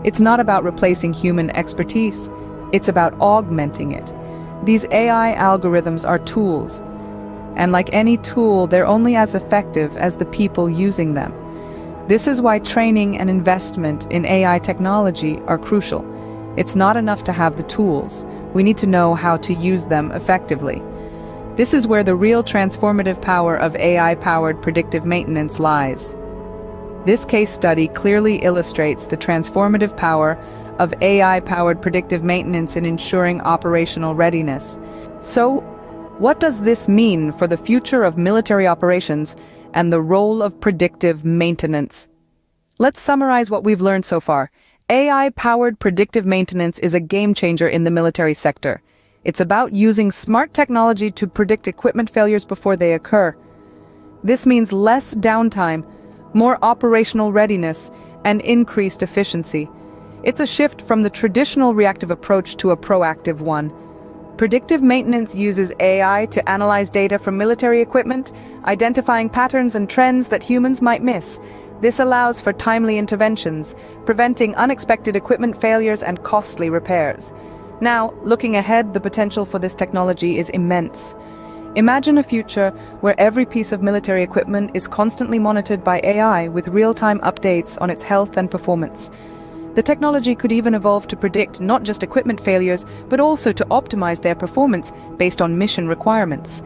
It's not about replacing human expertise, it's about augmenting it. These AI algorithms are tools, and like any tool, they're only as effective as the people using them. This is why training and investment in AI technology are crucial. It's not enough to have the tools. We need to know how to use them effectively. This is where the real transformative power of AI-powered predictive maintenance lies. This case study clearly illustrates the transformative power of AI-powered predictive maintenance in ensuring operational readiness. So, what does this mean for the future of military operations and the role of predictive maintenance? Let's summarize what we've learned so far. AI-powered predictive maintenance is a game-changer in the military sector. It's about using smart technology to predict equipment failures before they occur. This means less downtime, more operational readiness, and increased efficiency. It's a shift from the traditional reactive approach to a proactive one. Predictive maintenance uses AI to analyze data from military equipment, identifying patterns and trends that humans might miss. This allows for timely interventions, preventing unexpected equipment failures and costly repairs. Now, looking ahead, the potential for this technology is immense. Imagine a future where every piece of military equipment is constantly monitored by AI with real-time updates on its health and performance. The technology could even evolve to predict not just equipment failures, but also to optimize their performance based on mission requirements.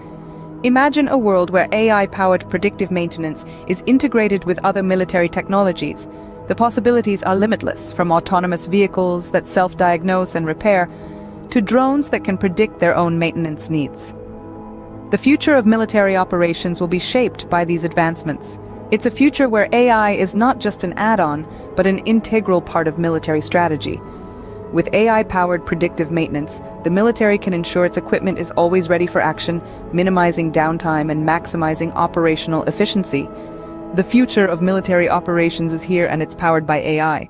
Imagine a world where AI-powered predictive maintenance is integrated with other military technologies. The possibilities are limitless, from autonomous vehicles that self-diagnose and repair, to drones that can predict their own maintenance needs. The future of military operations will be shaped by these advancements. It's a future where AI is not just an add-on, but an integral part of military strategy. With AI-powered predictive maintenance, the military can ensure its equipment is always ready for action, minimizing downtime and maximizing operational efficiency. The future of military operations is here, and it's powered by AI.